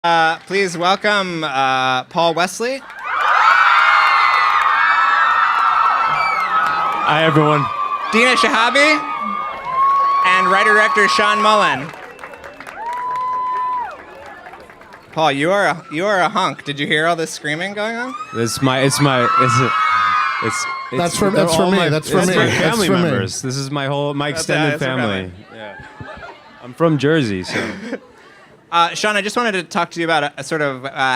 Please welcome Paul Wesley. Hi, everyone. Dina Shihabi. And writer-director Sean Mullin. Paul, you are a hunk. Did you hear all this screaming going on? That's for me. That's for me. That's for family members. This is my extended family. Yeah. I'm from Jersey, so. Sean, I just wanted to talk to you about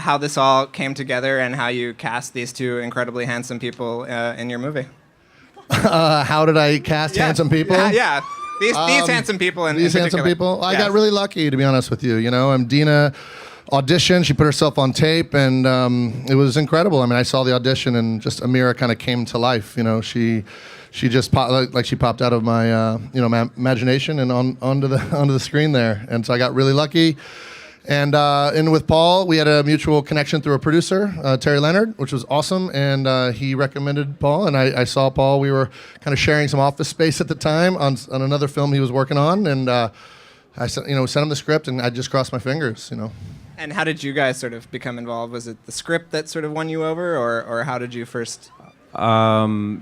how this all came together and how you cast these two incredibly handsome people in your movie. How did I cast handsome people? Yeah. These handsome people in These handsome people? I got really lucky, to be honest with you. You know, Dina auditioned. She put herself on tape, and it was incredible. I mean, I saw the audition, and just Amira kind of came to life. You know, she just popped out of my my imagination and onto the screen there. And so I got really lucky. And with Paul, we had a mutual connection through a producer, Terry Leonard, which was awesome. And he recommended Paul, and I saw Paul. We were kind of sharing some office space at the time on another film he was working on. And I sent him the script, and I just crossed my fingers, And how did you guys sort of become involved? Was it the script that sort of won you over, or how did you first? Yeah.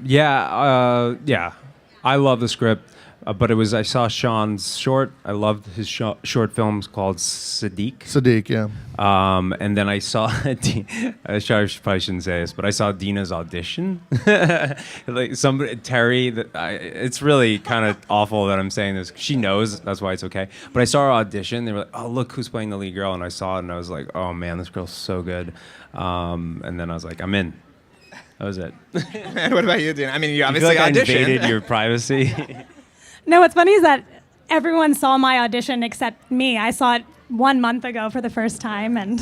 I love the script. But I saw Sean's short. I loved his short films called Sadiq. Sadiq, yeah. And then I saw, I probably shouldn't say this, but I saw Dina's audition. Terry, it's really kind of awful that I'm saying this. She knows, that's why it's okay. But I saw her audition. They were like, oh, look who's playing the lead girl. And I saw it and I was like, oh man, this girl's so good. And then I was like, I'm in. That was it. And what about you, Dina? I mean, you obviously I auditioned. invaded your privacy. No, what's funny is that everyone saw my audition except me. I saw it 1 month ago for the first time, and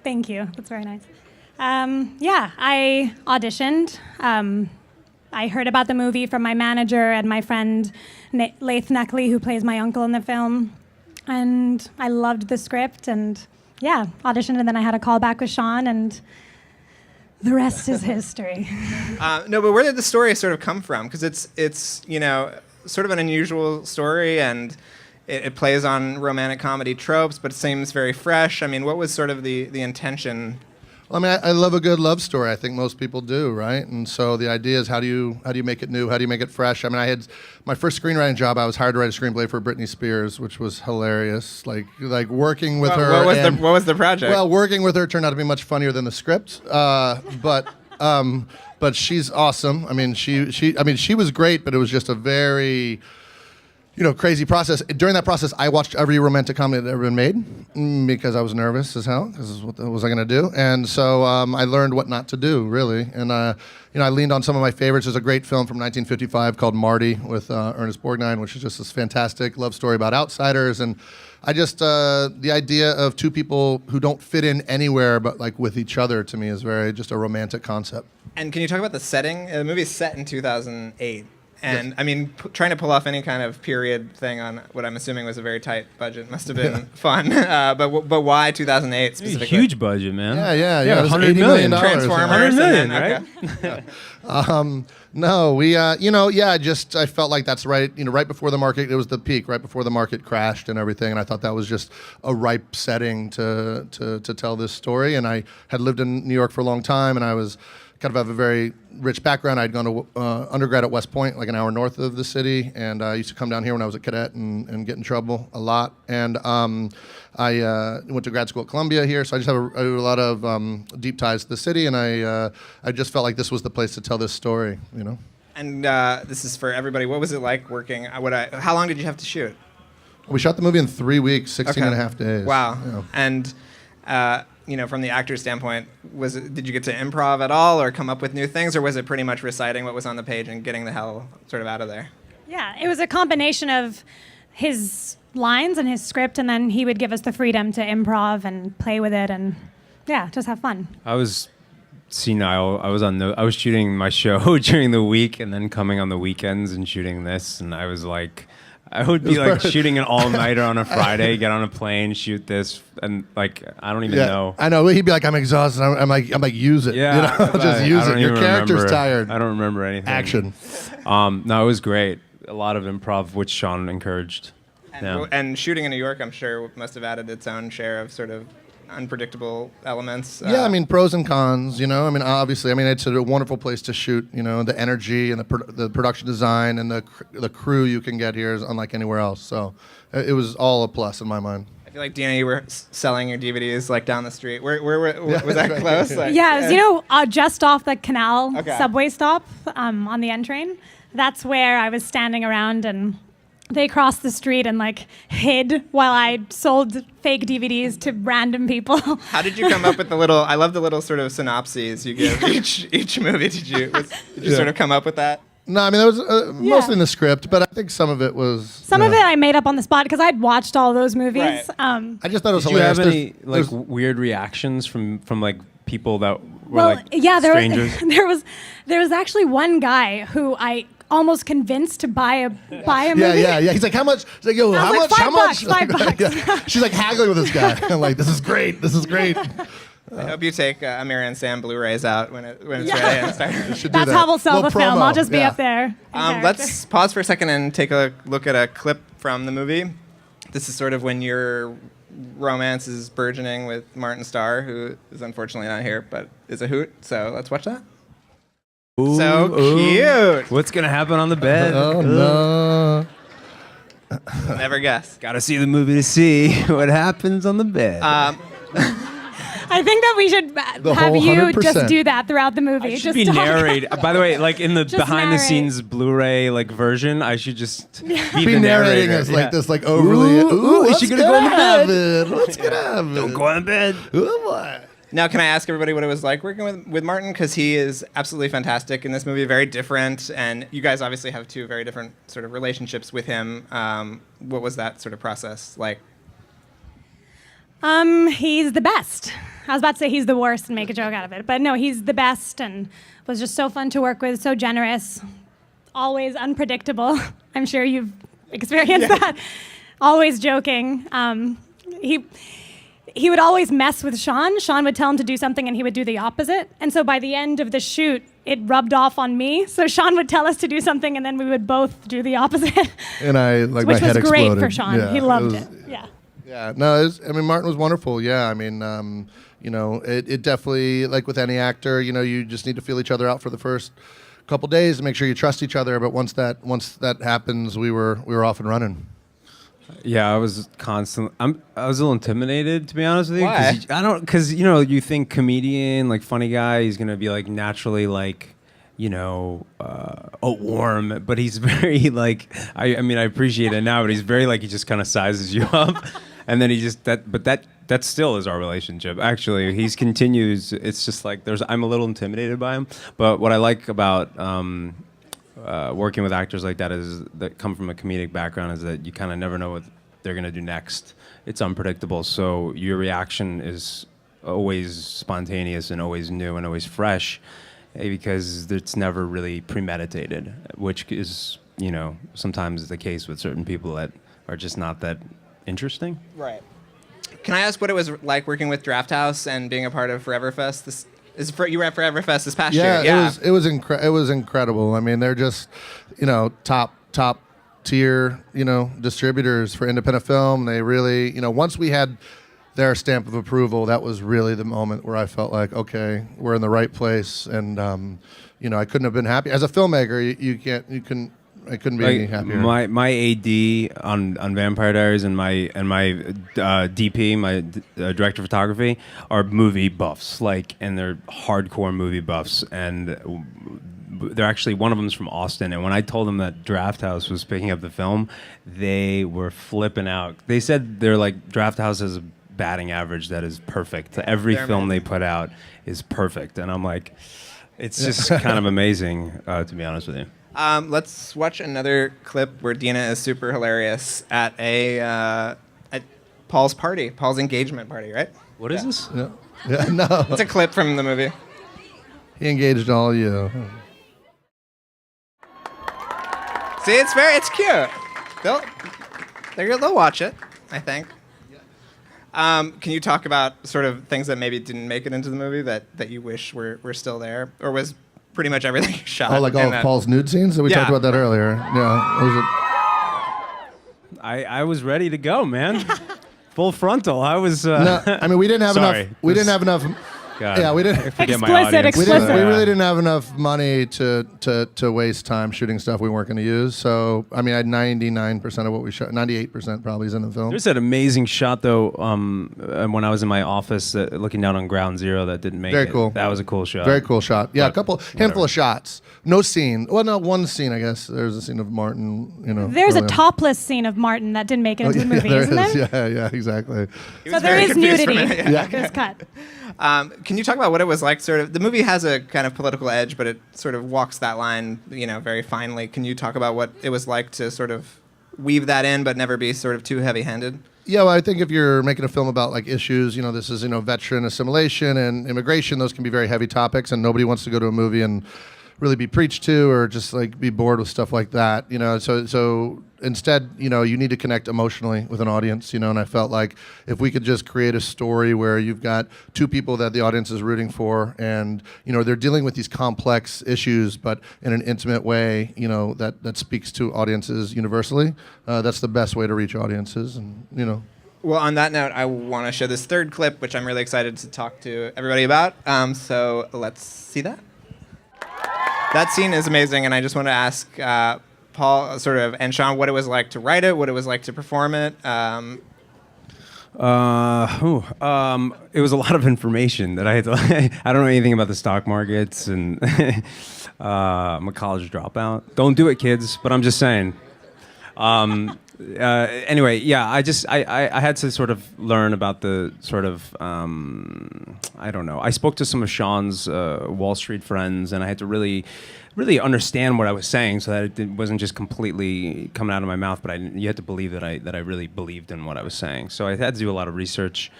thank you. That's very nice. I auditioned. I heard about the movie from my manager and my friend Laith Neckley, who plays my uncle in the film, and I loved the script, and auditioned, and then I had a call back with Sean, and the rest is history. No, but where did the story sort of come from? Because it's sort of an unusual story, and it plays on romantic comedy tropes, but it seems very fresh. I mean, what was sort of the intention? Well, I mean, I love a good love story. I think most people do, right? And so the idea is how do you make it new? How do you make it fresh? I mean, I had my first screenwriting job. I was hired to write a screenplay for Britney Spears, which was hilarious. Like working with her. What was the project? Well, working with her turned out to be much funnier than the script. But she's awesome. I mean, she was great, but it was just a very crazy process. During that process, I watched every romantic comedy that had ever been made because I was nervous as hell. Because what was I going to do? And so I learned what not to do, really. And I leaned on some of my favorites. There's a great film from 1955 called Marty with Ernest Borgnine, which is just this fantastic love story about outsiders. And I just the idea of two people who don't fit in anywhere but like with each other, to me, is just a romantic concept. And can you talk about the setting? The movie is set in 2008. And I mean, trying to pull off any kind of period thing on what I'm assuming was a very tight budget must have been fun. But why 2008 specifically? Huge budget, man. Yeah. $100 million. Transformers. $100 million, right? Okay. No, we, I felt like that's right. Right before the market, it was the peak. Right before the market crashed and everything, and I thought that was just a ripe setting to tell this story. And I had lived in New York for a long time, and I was kind of have a very rich background. I'd gone to undergrad at West Point, like an hour north of the city, and I used to come down here when I was a cadet and get in trouble a lot. And I went to grad school at Columbia here, so I just have a lot of deep ties to the city, and I just felt like this was the place to tell this story, And this is for everybody. What was it like working? How long did you have to shoot? We shot the movie in 3 weeks, 16 and a half days. Wow. Yeah. And from the actor's standpoint, did you get to improv at all or come up with new things, or was it pretty much reciting what was on the page and getting the hell sort of out of there? Yeah, it was a combination of his lines and his script, and then he would give us the freedom to improv and play with it and, just have fun. I was senile. I was shooting my show during the week and then coming on the weekends and shooting this, and I was like, I would be like shooting an all-nighter on a Friday, get on a plane, shoot this, and like I don't even know. I know. He'd be like, I'm exhausted. I'm like, use it. Yeah, just use it. Your character's tired. I don't remember anything. Action. No, it was great. A lot of improv, which Sean encouraged. And shooting in New York, I'm sure, must have added its own share of sort of unpredictable elements. Yeah, I mean, pros and cons, you know. I mean, obviously, I mean, it's a wonderful place to shoot, you know, the energy and the production design and the crew you can get here is unlike anywhere else. So it was all a plus in my mind. I feel like, Dina, you were selling your DVDs like down the street. Where was that close? Like, Yeah, it was, you know, just off the Canal Okay. subway stop on the N train. That's where I was standing around, and they crossed the street and like hid while I sold fake DVDs to random people. How did you come up with the little? I love the little sort of synopses you give each movie. Did you sort of come up with that? No, I mean, that was mostly in the script, but I think some of it was... Some of it I made up on the spot because I'd watched all those movies. Right. I just thought it was Did you hilarious. have any There's- weird reactions from like people that were Well, like yeah, strangers? there was actually one guy who I almost convinced to buy a movie. Yeah. He's like, how much? He's like, yo, I how was much? like, How much? $5. Yeah. She's like haggling with this guy. I'm like, this is great. This is great. I hope you take Amira and Sam Blu-rays out when it's Yeah. ready. And start. Should do That's that. how we'll sell Little the film. promo. I'll just be Yeah. up there. in character. Let's pause for a second and take a look at a clip from the movie. This is sort of when your romance is burgeoning with Martin Starr, who is unfortunately not here, but is a hoot. So let's watch that. Ooh, So ooh. cute. What's gonna happen on the bed? Oh no. Never guess. Gotta see the movie to see what happens on the bed. I think that we should The have whole you 100%. just do that throughout the movie. I should just be talk. narrated. By the way, like in the Just behind the narrate. scenes Blu-ray like version, I should just be Be the narrating narrator. as like Yeah. this, like overly. Ooh, is what's she gonna go in the bed? happen? What's gonna happen? Don't go on bed. Ooh, what? Now, can I ask everybody what it was like working with Martin? Because he is absolutely fantastic in this movie, very different, and you guys obviously have two very different sort of relationships with him. What was that sort of process like? He's the best. I was about to say he's the worst and make a joke out of it, but no, he's the best and was just so fun to work with, so generous, always unpredictable. I'm sure you've experienced that. Always joking. He would always mess with Sean. Sean would tell him to do something and he would do the opposite. And so by the end of the shoot, it rubbed off on me. So Sean would tell us to do something and then we would both do the opposite. And I like Which my head was great exploded. for Sean. Yeah, He loved was- it. Yeah. Yeah, no, I mean, Martin was wonderful. Yeah, I mean, you know, it definitely, like with any actor, you know, you just need to feel each other out for the first couple days to make sure you trust each other. But once that happens, we were off and running. Yeah, I was constantly. I was a little intimidated, to be honest with you. Why? Because you know, you think comedian, like funny guy, he's gonna be like naturally like, you know, warm, but he's very like. I mean, I appreciate it now, but he's very like he just kind of sizes you up, and then he just that still is our relationship. Actually, he's continues. It's just like I'm a little intimidated by him, but what I like about working with actors like that that come from a comedic background is that you kind of never know what they're gonna do next. It's unpredictable, so your reaction is always spontaneous and always new and always fresh, because it's never really premeditated, which is, you know, sometimes the case with certain people that are just not that interesting. Right. Can I ask what it was like working with Draft House and being a part of Forever Fest? You were at Forever Fest this past year. Yeah, it was incredible. I mean, they're just, you know, top tier, you know, distributors for independent film. They really, you know, once we had their stamp of approval, that was really the moment where I felt like, okay, we're in the right place. And you know, I couldn't have been happy as a filmmaker. I couldn't be any happier. My AD on Vampire Diaries and my DP, my director of photography, are movie buffs, and they're hardcore movie buffs, and they're actually, one of them's from Austin, and when I told them that Draft House was picking up the film, they were flipping out. They said they're like, Draft House has a batting average that is perfect. Every film they put out is perfect, and I'm like, it's just kind of amazing, to be honest with you. Let's watch another clip where Dina is super hilarious at at Paul's party, Paul's engagement party, right? What is this? Yeah, no, It's a clip from the movie. he engaged all you. See, it's cute. They'll watch it, I think. Can you talk about sort of things that maybe didn't make it into the movie that you wish were still there, or was pretty much everything shot? Oh, like all of Paul's nude scenes? We talked about that earlier. Yeah. I was ready to go, man. Full frontal. I was. No, I mean we didn't have sorry. enough. We didn't have enough. God, Yeah, we didn't. I forget my Explicit, audience. We explicit. really didn't have enough money to waste time shooting stuff we weren't going to use. So, I mean, I had 99% of what we shot, 98% probably is in the film. There's that amazing shot though. When I was in my office, looking down on Ground Zero, that didn't make Very it. cool. That was a cool shot. Very cool shot. Yeah, But handful of shots. No scene. Well, no, one scene, I guess. There's a scene of Martin, There's a early on. topless scene of Martin that didn't make it into the movie, there isn't is. there? Yeah, exactly. So there is nudity. Yeah. It's cut. Can you talk about what it was like? Sort of, the movie has a kind of political edge, but it sort of walks that line, very finely. Can you talk about what it was like to sort of weave that in, but never be sort of too heavy-handed? Yeah, well, I think if you're making a film about like issues, this is veteran assimilation and immigration. Those can be very heavy topics, and nobody wants to go to a movie and really be preached to or just like be bored with stuff like that. So instead, you need to connect emotionally with an audience. And I felt like if we could just create a story where you've got two people that the audience is rooting for, and they're dealing with these complex issues, but in an intimate way, that speaks to audiences universally. That's the best way to reach audiences, and Well, on that note, I want to show this third clip, which I'm really excited to talk to everybody about. So let's see that. That scene is amazing, and I just want to ask Paul and Sean what it was like to write it, what it was like to perform it. It was a lot of information that I had to. I don't know anything about the stock markets, and I'm a college dropout. Don't do it, kids. But I'm just saying. Anyway, yeah, I had to sort of learn about the sort of I don't know. I spoke to some of Sean's Wall Street friends, and I had to really understand what I was saying, so that it wasn't just completely coming out of my mouth. But you had to believe that I really believed in what I was saying. So I had to do a lot of research.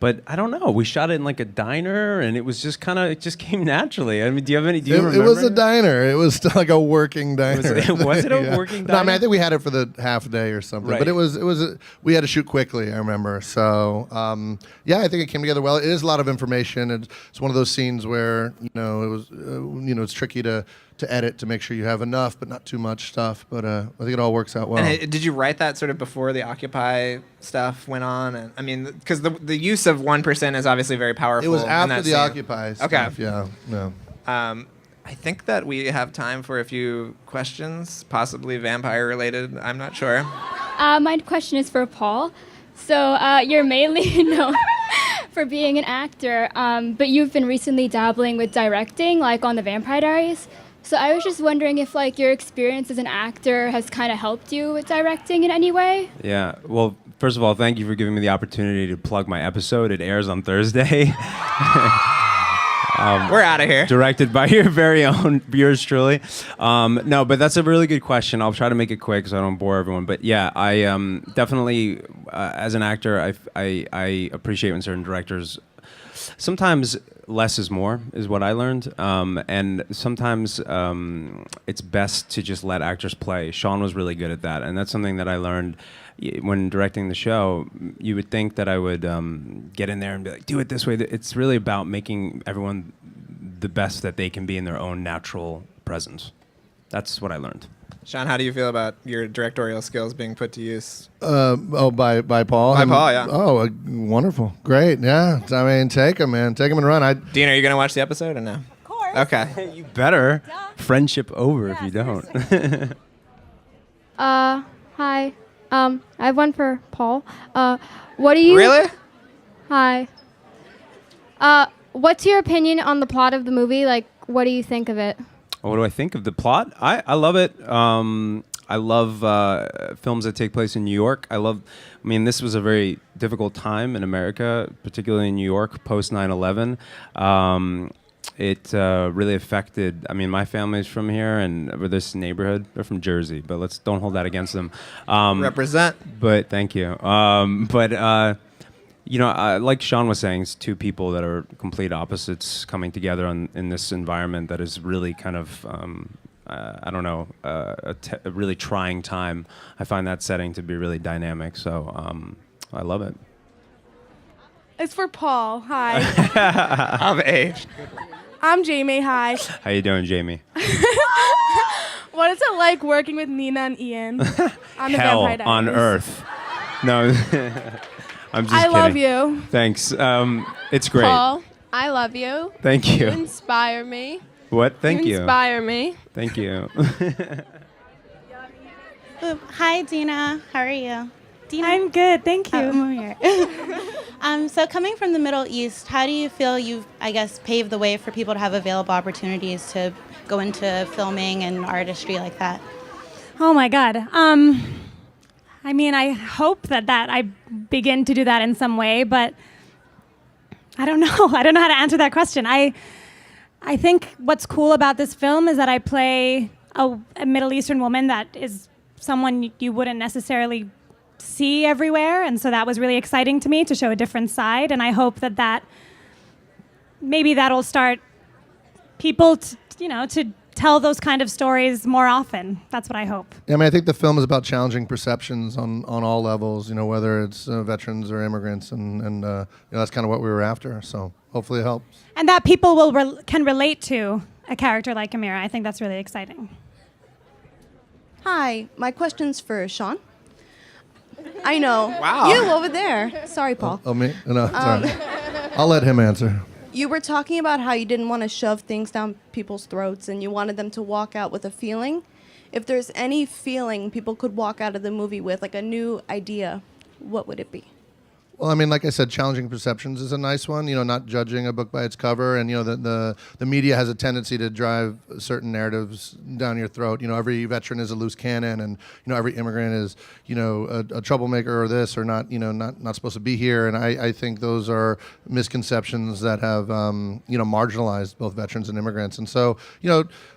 But I don't know. We shot it in like a diner, and it was just it just came naturally. I mean, do you remember? It was a diner. It was still like a working diner. Was it a working diner? No, I mean, I think we had it for the half day or something. Right. But we had to shoot quickly, I remember. So, yeah, I think it came together well. It is a lot of information. It's one of those scenes where, it was, it's tricky to edit to make sure you have enough, but not too much stuff. But I think it all works out well. And did you write that sort of before the Occupy stuff went on? And I mean, because the use of 1% is obviously very powerful. It was in after that the scene. Occupy stuff. Okay. Yeah. I think that we have time for a few questions, possibly vampire related. I'm not sure. My question is for Paul. So you're mainly known for being an actor, but you've been recently dabbling with directing, like on The Vampire Diaries. So I was just wondering if your experience as an actor has kind of helped you with directing in any way? Yeah. Well, first of all, thank you for giving me the opportunity to plug my episode. It airs on Thursday. We're out of here. Directed by your very own, yours truly. No, but that's a really good question. I'll try to make it quick so I don't bore everyone. But yeah, I definitely, as an actor, I appreciate when certain directors, sometimes less is more, is what I learned. And sometimes it's best to just let actors play. Sean was really good at that. And that's something that I learned when directing the show. You would think that I would get in there and be like, do it this way. It's really about making everyone the best that they can be in their own natural presence. That's what I learned. Sean, how do you feel about your directorial skills being put to use? By Paul? By Paul, yeah. Oh, wonderful. Great, yeah. I mean, take him, man. Take him and run. Dina, are you going to watch the episode or no? Of course. Okay. You better. Duh. Friendship over Yeah, if you don't. Hi. I have one for Paul. What do you... Really? Hi. What's your opinion on the plot of the movie? What do you think of it? What do I think of the plot? I love it. I love films that take place in New York. This was a very difficult time in America, particularly in New York, post 9/11. It really affected, my family's from here, and this neighborhood, they're from Jersey, but don't hold that against them. Represent. But thank you. Like Sean was saying, it's two people that are complete opposites coming together in this environment that is really kind of, a really trying time. I find that setting to be really dynamic, so I love it. It's for Paul. Hi. Of age. I'm Jamie. Hi. How you doing, Jamie? What is it like working with Nina and Ian on the Hell Vampire Diaries? on earth. No, I'm just I kidding. love you. Thanks. It's great. Paul, I love you. Thank You you. inspire me. What? Thank you. Inspire me. Thank you. Hi, Dina. How are you? Dina? I'm good, thank you. I'm over here. So coming from the Middle East, how do you feel you've, I guess, paved the way for people to have available opportunities to go into filming and artistry like that? Oh my God. I mean, I hope that I begin to do that in some way, but I don't know. I don't know how to answer that question. I think what's cool about this film is that I play a Middle Eastern woman that is someone you wouldn't necessarily see everywhere, and so that was really exciting to me to show a different side, and I hope that maybe that'll start people to tell those kind of stories more often. That's what I hope. Yeah, I mean, I think the film is about challenging perceptions on all levels, whether it's veterans or immigrants, and that's kind of what we were after, so hopefully it helps. And that people can relate to a character like Amira. I think that's really exciting. Hi, my question's for Sean. I know. Wow. You over there. Sorry, Paul. Oh, me? No, sorry. I'll let him answer. You were talking about how you didn't want to shove things down people's throats and you wanted them to walk out with a feeling. If there's any feeling people could walk out of the movie with, like a new idea, what would it be? Well, I mean, like I said, challenging perceptions is a nice one. Not judging a book by its cover, and the media has a tendency to drive certain narratives down your throat. Every veteran is a loose cannon, and every immigrant is a troublemaker or this or not not supposed to be here. And I think those are misconceptions that have marginalized both veterans and immigrants. And so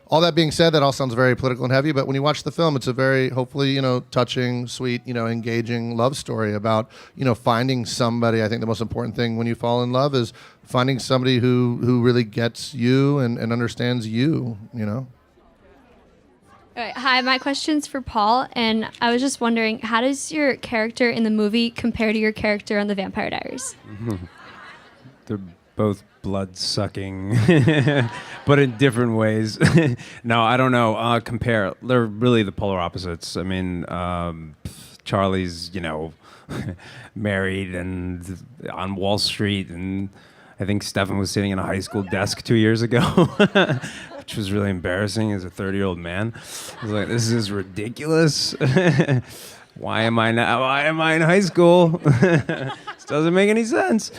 all that being said, that all sounds very political and heavy, but when you watch the film, it's a very, hopefully, touching, sweet, engaging love story about, finding somebody. I think the most important thing when you fall in love is finding somebody who really gets you and understands you. All right. Hi, my question's for Paul, and I was just wondering, how does your character in the movie compare to your character on the Vampire Diaries? They're both blood-sucking, but in different ways. No, I don't know. Compare. They're really the polar opposites. I mean, Charlie's, married and on Wall Street, and I think Stefan was sitting in a high school desk 2 years ago, which was really embarrassing as a 30-year-old man. I was like, this is ridiculous. Why am I in high school? This doesn't make any sense.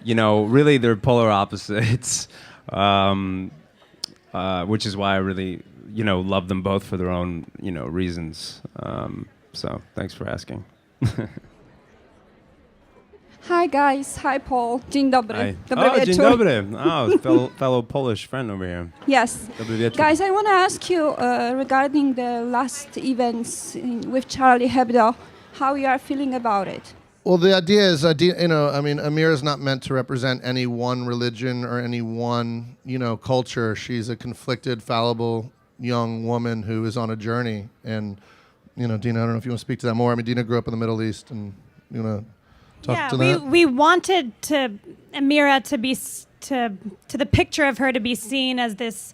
Really they're polar opposites, which is why I really, love them both for their own, reasons. So thanks for asking. Hi guys, hi Paul. Dzień dobry. Hi. Dobry Dzień wieczór. dobry. Fellow Polish friend over here. Yes. Dobry wieczór. Guys, I want to ask you regarding the last events with Charlie Hebdo, how you are feeling about it. Well, the idea is, Amira is not meant to represent any one religion or any one, culture. She's a conflicted, fallible young woman who is on a journey. And, Dina, I don't know if you want to speak to that more. I mean, Dina grew up in the Middle East, and you want to talk to that? We wanted Amira to be to the picture of her to be seen as this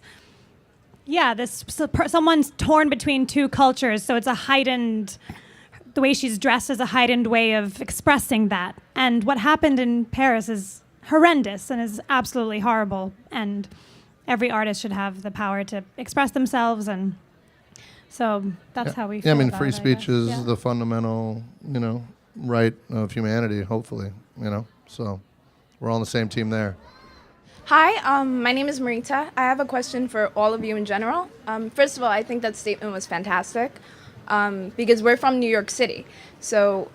someone's torn between two cultures. So it's a heightened. The way she's dressed is a heightened way of expressing that. And what happened in Paris is horrendous and is absolutely horrible. And every artist should have the power to express themselves. And so that's how we feel. Yeah, I mean, about free it, speech guess. is the fundamental, right of humanity, hopefully, So we're all on the same team there. Hi, my name is Marita. I have a question for all of you in general. First of all, I think that statement was fantastic. Because we're from New York City. So,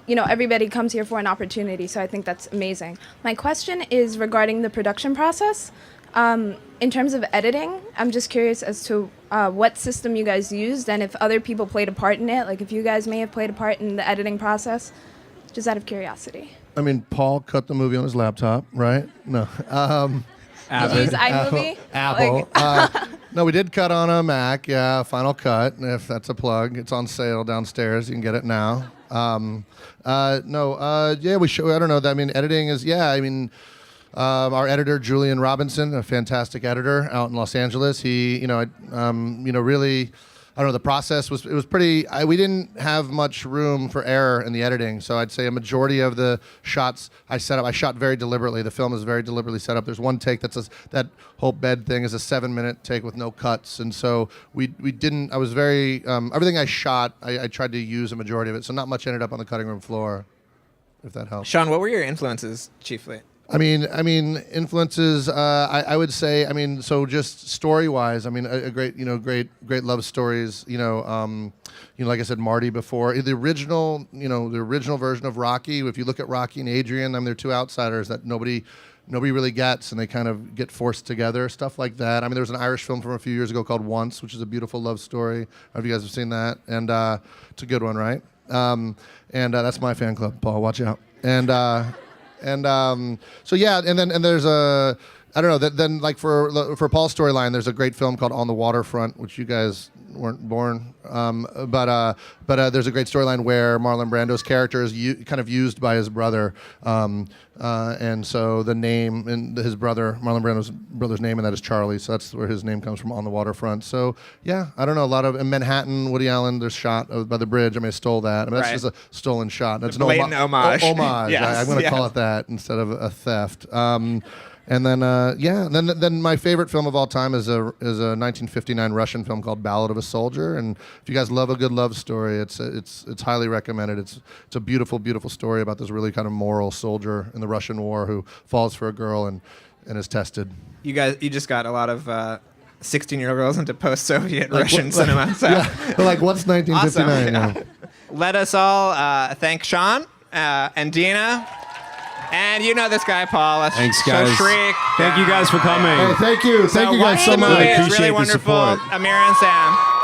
everybody comes here for an opportunity. So I think that's amazing. My question is regarding the production process. In terms of editing, I'm just curious as to what system you guys used and if other people played a part in it. Like if you guys may have played a part in the editing process, just out of curiosity. I mean, Paul cut the movie on his laptop, right? No. Did you use iMovie? Apple. No, we did cut on a Mac. Yeah, Final Cut. If that's a plug, it's on sale downstairs. You can get it now. We show. I don't know. I mean, editing is. Yeah, I mean, Our editor, Julian Robinson, a fantastic editor out in Los Angeles. He, really, I don't know, the process was pretty, we didn't have much room for error in the editing. So I'd say a majority of the shots I shot very deliberately. The film is very deliberately set up. There's one take that whole bed thing is a 7-minute take with no cuts. And so we didn't, I was very, everything I shot, I tried to use a majority of it. So not much ended up on the cutting room floor, if that helps. Sean, what were your influences chiefly? I mean, influences. I would say. I mean, so just story-wise. I mean, a great love stories. Like I said, Marty before. The original version of Rocky. If you look at Rocky and Adrian, they're two outsiders that nobody really gets, and they kind of get forced together. Stuff like that. I mean, there was an Irish film from a few years ago called Once, which is a beautiful love story. I don't know if you guys have seen that, and it's a good one, right? That's my fan club, Paul. Watch out. So yeah, and there's a, I don't know, then like for Paul's storyline, there's a great film called On the Waterfront, which you guys weren't born, but there's a great storyline where Marlon Brando's character is kind of used by his brother, and so the name and his brother, Marlon Brando's brother's name, and that is Charlie, so that's where his name comes from, On the Waterfront. So yeah, I don't know, a lot of in Manhattan, Woody Allen, there's shot by the bridge. I mean, I stole that. I mean, that's just a stolen shot. That's an blatant homage. Homage. Yes, I'm going to call it that instead of a theft. And then, then my favorite film of all time is a 1959 Russian film called Ballad of a Soldier. And if you guys love a good love story, it's highly recommended. It's a beautiful, beautiful story about this really kind of moral soldier in the Russian war who falls for a girl and is tested. You just got a lot of 16-year-old girls into post-Soviet Russian cinema. So. Yeah, but like what's 1959? Awesome. Yeah. Let us all thank Sean and Dina. And you know this guy, Paul. Thanks, guys. So Shriek. Thank you guys for coming. Hey, thank you. Thank you guys so much. It's Appreciate really the wonderful. support. Amira and Sam.